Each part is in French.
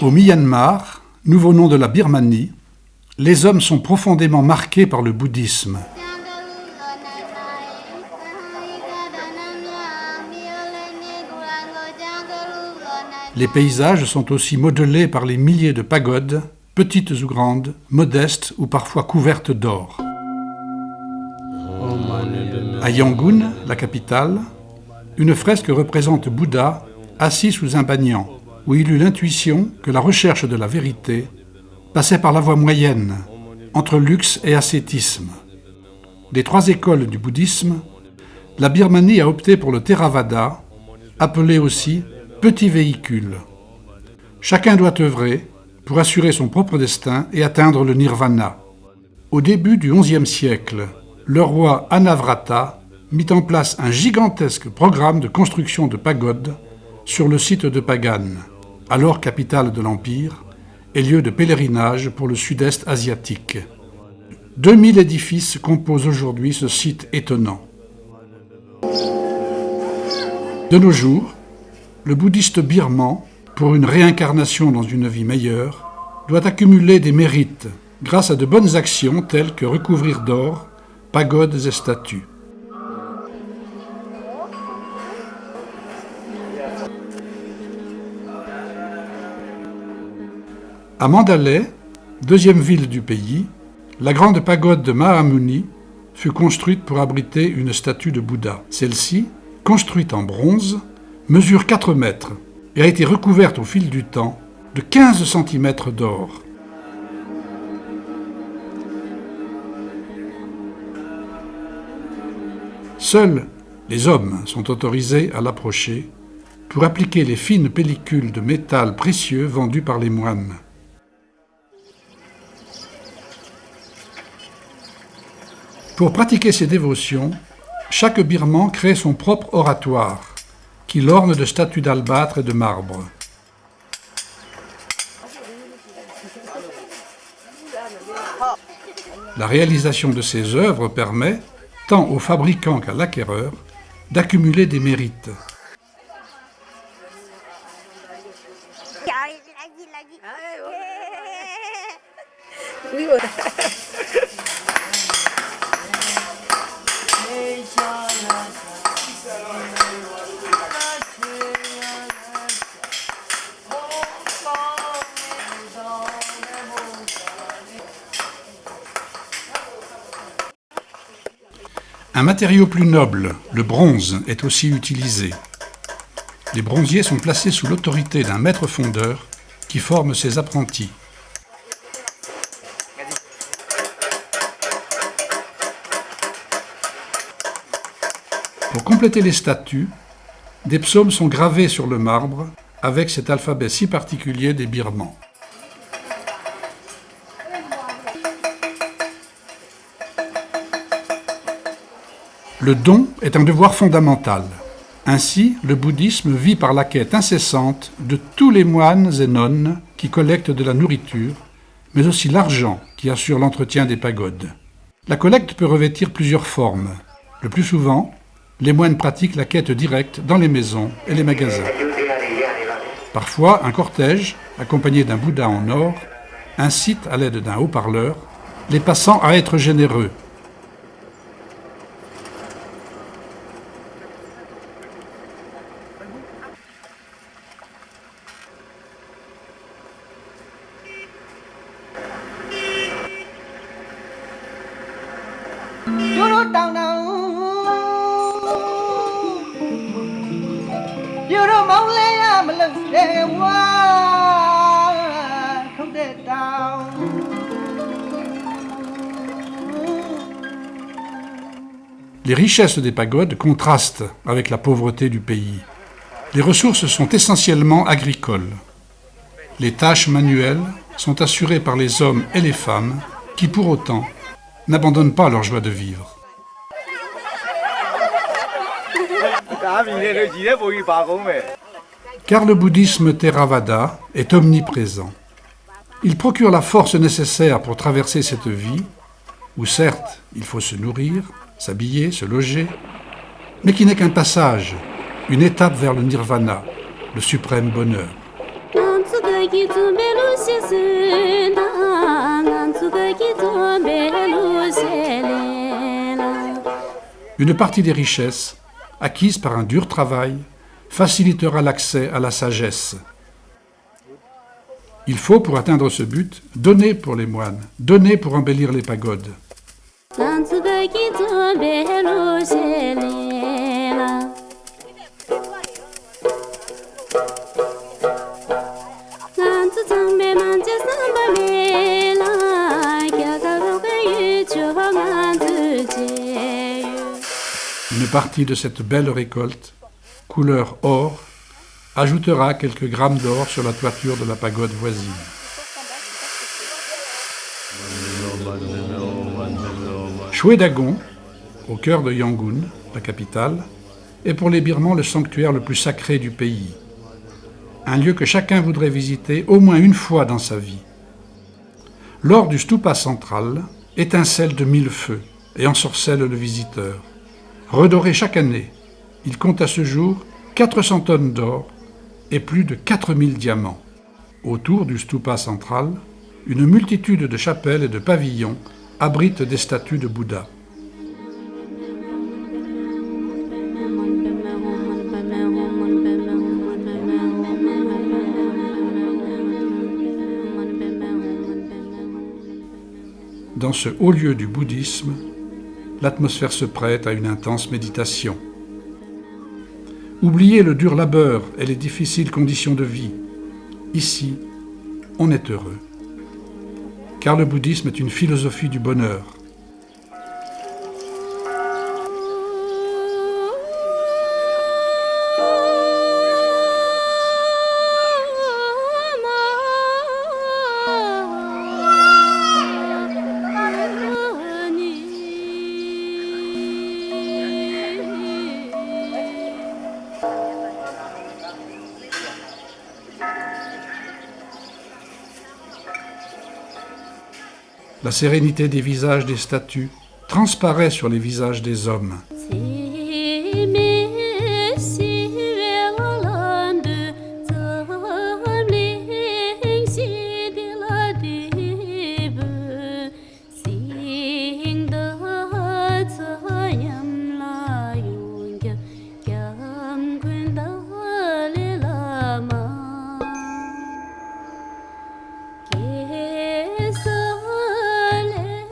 Au Myanmar, nouveau nom de la Birmanie, les hommes sont profondément marqués par le bouddhisme. Les paysages sont aussi modelés par les milliers de pagodes, petites ou grandes, modestes ou parfois couvertes d'or. À Yangon, la capitale, une fresque représente Bouddha assis sous un banyan, où il eut l'intuition que la recherche de la vérité passait par la voie moyenne, entre luxe et ascétisme. Des trois écoles du bouddhisme, la Birmanie a opté pour le Theravada, appelé aussi petit véhicule. Chacun doit œuvrer pour assurer son propre destin et atteindre le nirvana. Au début du XIe siècle, le roi Anavrata mit en place un gigantesque programme de construction de pagodes sur le site de Pagan, alors capitale de l'Empire, et lieu de pèlerinage pour le sud-est asiatique. 2000 édifices composent aujourd'hui ce site étonnant. De nos jours, le bouddhiste birman, pour une réincarnation dans une vie meilleure, doit accumuler des mérites grâce à de bonnes actions telles que recouvrir d'or pagodes et statues. À Mandalay, deuxième ville du pays, la grande pagode de Mahamuni fut construite pour abriter une statue de Bouddha. Celle-ci, construite en bronze, mesure 4 mètres et a été recouverte au fil du temps de 15 cm d'or. Seuls les hommes sont autorisés à l'approcher pour appliquer les fines pellicules de métal précieux vendues par les moines. Pour pratiquer ces dévotions, chaque birman crée son propre oratoire, qui l'orne de statues d'albâtre et de marbre. La réalisation de ces œuvres permet, tant aux fabricants qu'à l'acquéreur, d'accumuler des mérites. Un matériau plus noble, le bronze, est aussi utilisé. Les bronziers sont placés sous l'autorité d'un maître fondeur qui forme ses apprentis. Pour compléter les statues, des psaumes sont gravés sur le marbre avec cet alphabet si particulier des Birmans. Le don est un devoir fondamental. Ainsi, le bouddhisme vit par la quête incessante de tous les moines et nonnes qui collectent de la nourriture, mais aussi l'argent qui assure l'entretien des pagodes. La collecte peut revêtir plusieurs formes. Le plus souvent, les moines pratiquent la quête directe dans les maisons et les magasins. Parfois, un cortège, accompagné d'un Bouddha en or, incite à l'aide d'un haut-parleur les passants à être généreux. Les richesses des pagodes contrastent avec la pauvreté du pays. Les ressources sont essentiellement agricoles. Les tâches manuelles sont assurées par les hommes et les femmes qui, pour autant, n'abandonnent pas leur joie de vivre. Car le bouddhisme Theravada est omniprésent. Il procure la force nécessaire pour traverser cette vie, où certes il faut se nourrir, s'habiller, se loger, mais qui n'est qu'un passage, une étape vers le nirvana, le suprême bonheur. Une partie des richesses, acquises par un dur travail, facilitera l'accès à la sagesse. Il faut, pour atteindre ce but, donner pour les moines, donner pour embellir les pagodes. Une partie de cette belle récolte, couleur or, ajoutera quelques grammes d'or sur la toiture de la pagode voisine. Shwedagon, au cœur de Yangon, la capitale, est pour les Birmans le sanctuaire le plus sacré du pays. Un lieu que chacun voudrait visiter au moins une fois dans sa vie. L'or du stupa central étincelle de 1000 feux et ensorcelle le visiteur. Redoré chaque année, il compte à ce jour 400 tonnes d'or et plus de 4000 diamants. Autour du stupa central, une multitude de chapelles et de pavillons abritent des statues de Bouddha. Dans ce haut lieu du bouddhisme, l'atmosphère se prête à une intense méditation. Oubliez le dur labeur et les difficiles conditions de vie. Ici, on est heureux. Car le bouddhisme est une philosophie du bonheur. La sérénité des visages des statues transparaît sur les visages des hommes.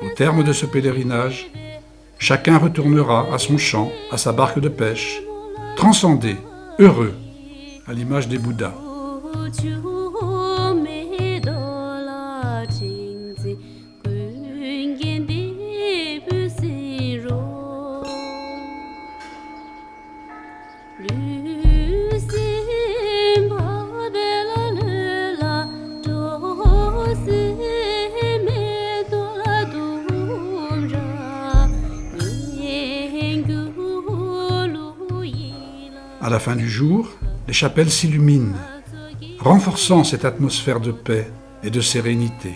Au terme de ce pèlerinage, chacun retournera à son champ, à sa barque de pêche, transcendé, heureux, à l'image des Bouddhas. À la fin du jour, les chapelles s'illuminent, renforçant cette atmosphère de paix et de sérénité.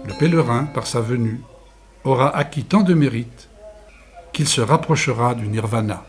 Le pèlerin, par sa venue, aura acquis tant de mérites qu'il se rapprochera du nirvana.